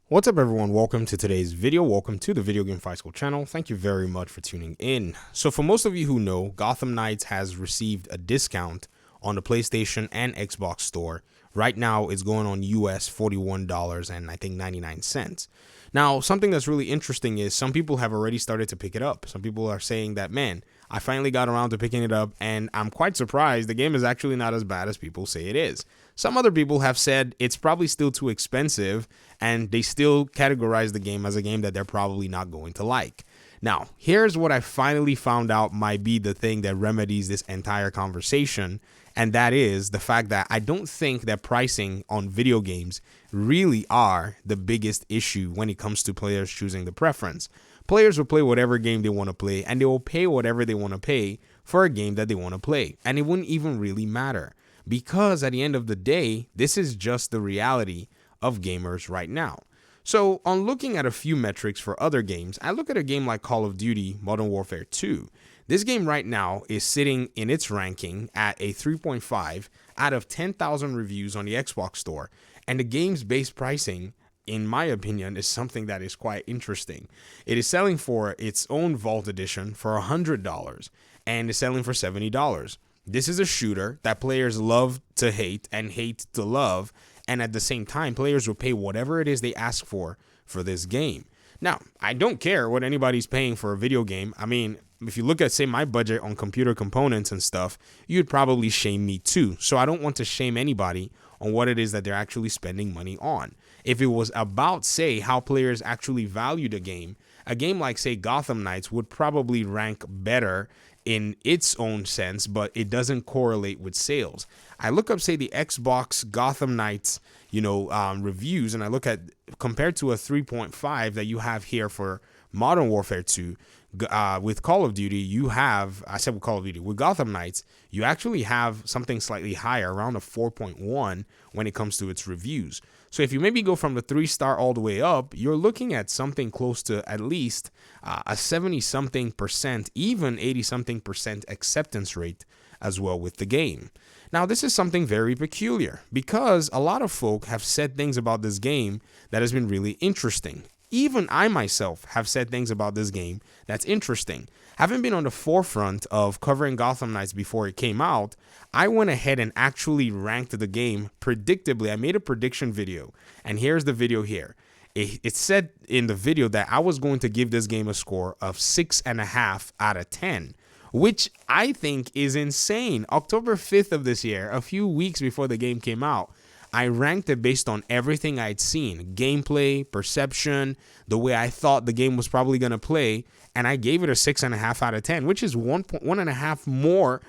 What's up, everyone? Welcome to today's video. Welcome to the Video Game Fight School channel. Thank you very much for tuning in. So for most of you who know, Gotham Knights has received a discount on the PlayStation and Xbox store. Right now it's going on US $41 and I think 99 cents. Now, something that's really interesting is some people have already started to pick it up. Some people are saying that, man, I finally got around to picking it up and I'm quite surprised. The game is actually not as bad as people say it is. Some other people have said it's probably still too expensive and they still categorize the game as a game that they're probably not going to like. Now, here's what I finally found out might be the thing that remedies this entire conversation, and that is the fact that I don't think that pricing on video games really are the biggest issue when it comes to players choosing the preference. Players will play whatever game they want to play, and they will pay whatever they want to pay for a game that they want to play, and it wouldn't even really matter. Because at the end of the day, this is just the reality of gamers right now. So on looking at a few metrics for other games, I look at a game like Call of Duty Modern Warfare 2. This game right now is sitting in its ranking at a 3.5 out of 10,000 reviews on the Xbox store. And the game's base pricing, in my opinion, is something that is quite interesting. It is selling for its own Vault Edition for $100 and is selling for $70. This is a shooter that players love to hate and hate to love, and at the same time, players will pay whatever it is they ask for this game. Now, I don't care what anybody's paying for a video game. I mean, if you look at, say, my budget on computer components and stuff, you'd probably shame me too. So I don't want to shame anybody on what it is that they're actually spending money on. If it was about, say, how players actually value the game, a game like, say, Gotham Knights would probably rank better in its own sense, but it doesn't correlate with sales. I look up, say, the Xbox Gotham Knights, reviews, and I look at compared to a 3.5 that you have here for Modern Warfare 2. With Call of Duty, you have, I said with Call of Duty, with Gotham Knights, you actually have something slightly higher, around a 4.1 when it comes to its reviews. So if you maybe go from the 3-star all the way up, you're looking at something close to at least a 70-something percent, even 80-something percent acceptance rate as well with the game. Now, this is something very peculiar because a lot of folk have said things about this game that has been really interesting. Even I myself have said things about this game that's interesting. Having been on the forefront of covering Gotham Knights before it came out, I went ahead and actually ranked the game predictably. I made a prediction video, and here's the video here. It said in the video that I was going to give this game a score of 6.5 out of 10, which I think is insane. October 5th of this year, a few weeks before the game came out, I ranked it based on everything I'd seen, gameplay, perception, the way I thought the game was probably going to play, and I gave it a 6.5 out of 10, which is 1.5 more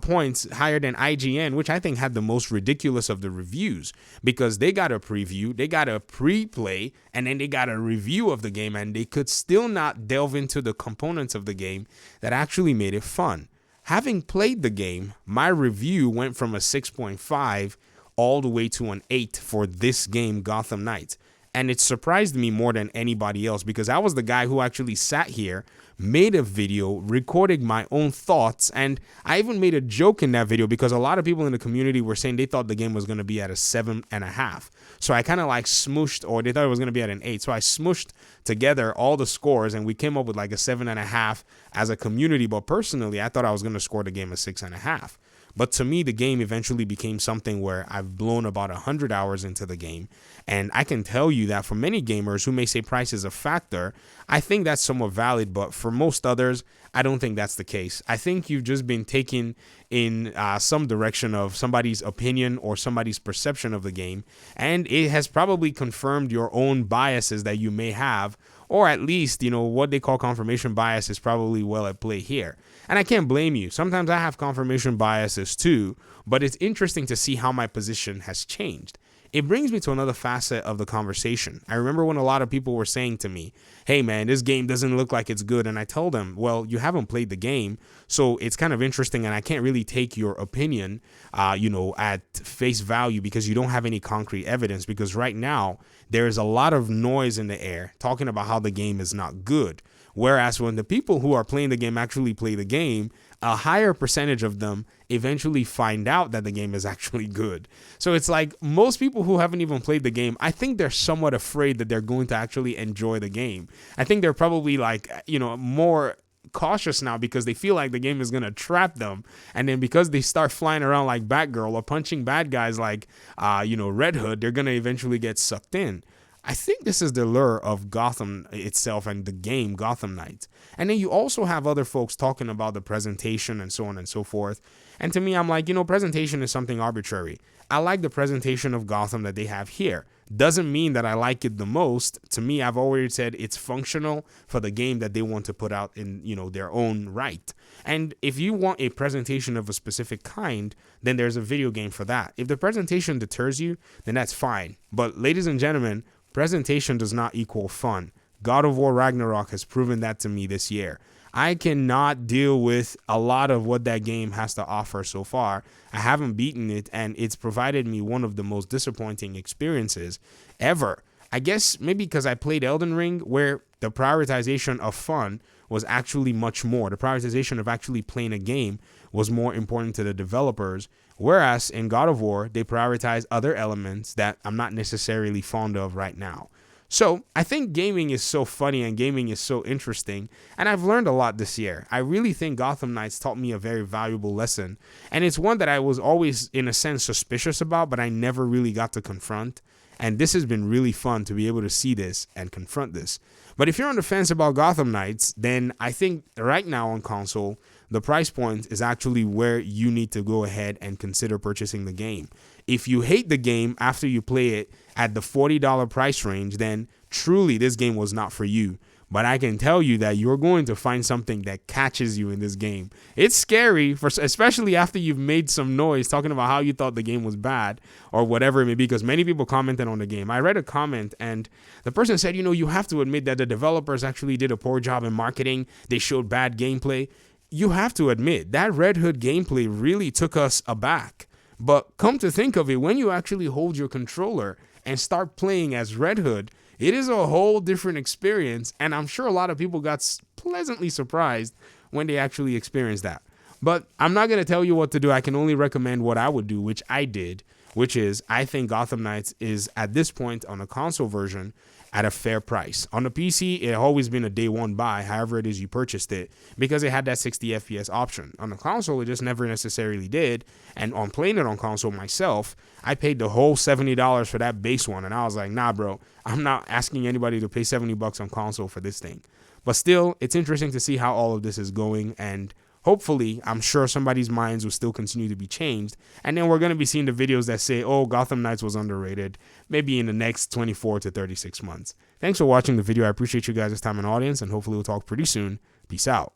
points higher than IGN, which I think had the most ridiculous of the reviews because they got a preview, they got a pre-play, and then they got a review of the game, and they could still not delve into the components of the game that actually made it fun. Having played the game, my review went from a 6.5 all the way to an 8 for this game, Gotham Knights. And it surprised me more than anybody else because I was the guy who actually sat here, made a video, recording my own thoughts, and I even made a joke in that video because a lot of people in the community were saying they thought the game was going to be at a 7.5. So I kind of like smooshed, or they thought it was going to be at an 8. So I smooshed together all the scores and we came up with like a 7.5 as a community. But personally, I thought I was going to score the game a 6.5. But to me, the game eventually became something where I've blown about 100 hours into the game. And I can tell you that for many gamers who may say price is a factor, I think that's somewhat valid. But for most others, I don't think that's the case. I think you've just been taken in some direction of somebody's opinion or somebody's perception of the game. And it has probably confirmed your own biases that you may have, or at least, what they call confirmation bias is probably well at play here. And I can't blame you. Sometimes I have confirmation biases too, but it's interesting to see how my position has changed. It brings me to another facet of the conversation. I remember when a lot of people were saying to me, hey man, this game doesn't look like it's good. And I told them, well, you haven't played the game, so it's kind of interesting and I can't really take your opinion, at face value because you don't have any concrete evidence, because right now there is a lot of noise in the air talking about how the game is not good. Whereas when the people who are playing the game actually play the game, a higher percentage of them eventually find out that the game is actually good. So it's like most people who haven't even played the game, I think they're somewhat afraid that they're going to actually enjoy the game. I think they're probably like, more cautious now because they feel like the game is going to trap them. And then because they start flying around like Batgirl or punching bad guys like, Red Hood, they're going to eventually get sucked in. I think this is the lure of Gotham itself and the game Gotham Knights. And then you also have other folks talking about the presentation and so on and so forth. And to me, I'm like, presentation is something arbitrary. I like the presentation of Gotham that they have here. Doesn't mean that I like it the most. To me, I've already said it's functional for the game that they want to put out in, their own right. And if you want a presentation of a specific kind, then there's a video game for that. If the presentation deters you, then that's fine. But ladies and gentlemen, presentation does not equal fun. God of War Ragnarok has proven that to me this year. I cannot deal with a lot of what that game has to offer so far. I haven't beaten it, and it's provided me one of the most disappointing experiences ever. I guess maybe because I played Elden Ring, where the prioritization of fun was actually much more. The prioritization of actually playing a game was more important to the developers, whereas in God of War, they prioritize other elements that I'm not necessarily fond of right now. So I think gaming is so funny and gaming is so interesting, and I've learned a lot this year. I really think Gotham Knights taught me a very valuable lesson, and it's one that I was always, in a sense, suspicious about, but I never really got to confront. And this has been really fun to be able to see this and confront this. But if you're on the fence about Gotham Knights, then I think right now on console, the price point is actually where you need to go ahead and consider purchasing the game. If you hate the game after you play it at the $40 price range, then truly this game was not for you. But I can tell you that you're going to find something that catches you in this game. It's scary, especially after you've made some noise talking about how you thought the game was bad or whatever it may be, because many people commented on the game. I read a comment and the person said, you have to admit that the developers actually did a poor job in marketing. They showed bad gameplay. You have to admit that Red Hood gameplay really took us aback. But come to think of it, when you actually hold your controller and start playing as Red Hood, it is a whole different experience, and I'm sure a lot of people got pleasantly surprised when they actually experienced that. But I'm not going to tell you what to do. I can only recommend what I would do, which I did, which is I think Gotham Knights is, at this point on a console version, at a fair price. On the PC, it had always been a day one buy, however it is you purchased it, because it had that 60 FPS option. On the console, it just never necessarily did, and on playing it on console myself, I paid the whole $70 for that base one, and I was like, nah, bro, I'm not asking anybody to pay $70 on console for this thing. But still, it's interesting to see how all of this is going, and hopefully, I'm sure somebody's minds will still continue to be changed. And then we're going to be seeing the videos that say, oh, Gotham Knights was underrated, maybe in the next 24 to 36 months. Thanks for watching the video. I appreciate you guys' time and audience, and hopefully we'll talk pretty soon. Peace out.